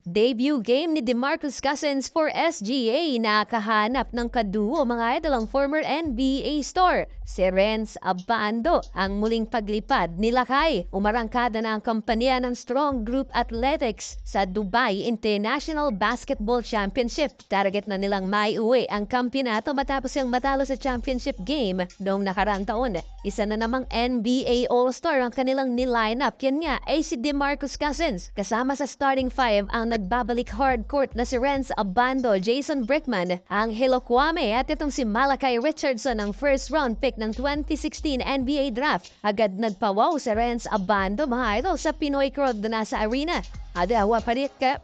Debut game ni DeMarcus Cousins for SGA, nakahanap ng kaduo mga idol ang former NBA star. Si Renz Abando ang muling paglipad ni Lakay. Umarangkada na ang kampanya ng Strong Group Athletics sa Dubai International Basketball Championship. Target na nilang maiuwi ang kampyonato matapos yung matalo sa championship game noong nakaraang taon. Isa na namang NBA All-Star ang kanilang niline-up. Yan nga ay si DeMarcus Cousins. Kasama sa starting five ang nagbabalik hardcourt na si Renz Abando, Jason Brickman, Angelo Kwame at itong si Malachi Richardson ang first round pick ng 2016 NBA Draft. Agad nagpawaw si Renz Abando mga idol sa Pinoy crowd na nasa arena. Adawa pa rin ka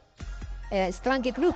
strong group.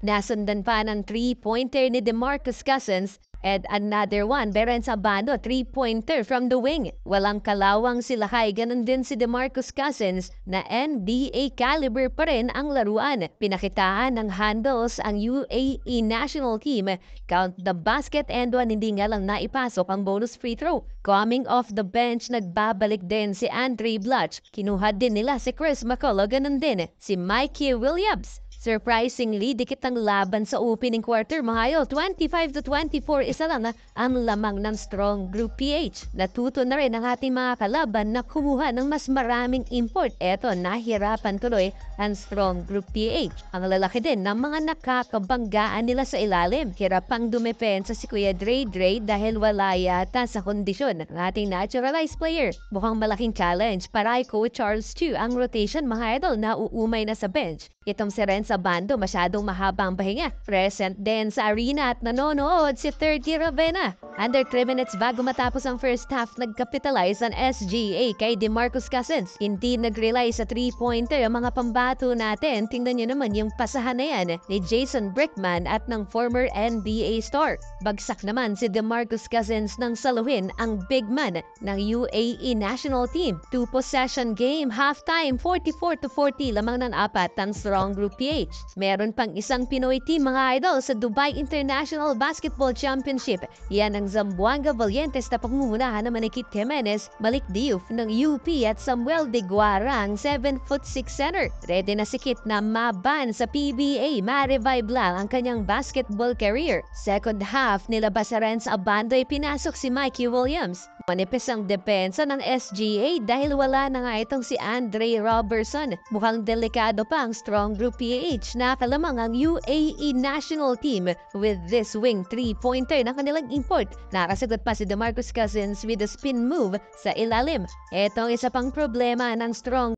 Nasundan pa ng 3-pointer ni DeMarcus Cousins and another one, Berens Abando, 3-pointer from the wing. Walang kalawang si Lakay, ganun din si DeMarcus Cousins na NBA caliber pa rin ang laruan. Pinakitaan ng handles ang UAE national team. Count the basket and one, hindi nga lang naipasok ang bonus free throw. Coming off the bench, nagbabalik din si Andre Blatch. Kinuha din nila si Chris McCullough, ganun din si Mikey Williams. Surprisingly, dikit ang laban sa opening quarter mga idol. 25-24, isa lang ang lamang ng Strong Group PH. Natuto na rin ang ating mga kalaban na kumuha ng mas maraming import. Eto, nahirapan tuloy ang Strong Group PH. Ang lalaki din ng mga nakakabanggaan nila sa ilalim. Hirap pang dumepensa si Kuya Dre dahil wala yata sa kondisyon ng ating naturalized player. Mukhang malaking challenge para Coach Charles Chu ang rotation mga idol na uumay na sa bench. Itong si Renz Abando, masyadong mahabang pahinga. Present din sa arena at nanonood si 30 Ravena. Under 3 minutes bago matapos ang first half, nagkapitalize ang SGA kay DeMarcus Cousins. Hindi nag-rely sa 3-pointer ang mga pambato natin. Tingnan nyo naman yung pasahan na yan ni Jason Brickman at ng former NBA star. Bagsak naman si DeMarcus Cousins nang saluhin ang big man ng UAE national team. 2-possession game, halftime, 44-40 lamang ng apat ang Strong Group PH. Meron pang isang Pinoy team mga idol sa Dubai International Basketball Championship. Yan ang Zamboanga Valientes na pangungunahan naman ni Kit Jimenez, Malik Diouf ng UP at Samuel De Guara ang 7'6" center. Ready na si Kit na maban sa PBA, ma-revive lang ang kanyang basketball career. Second half, nilabas sa Renz Abando ay pinasok si Mikey Williams. Manipis ang depensa ng SGA dahil wala na nga itong si Andre Robertson. Mukhang delikado pa ang Strong Group PH na kalamang ang UAE national team with this wing 3-pointer na kanilang import. Nakasagot pa si DeMarcus Cousins with a spin move sa ilalim. Etong isa pang problema ng Strong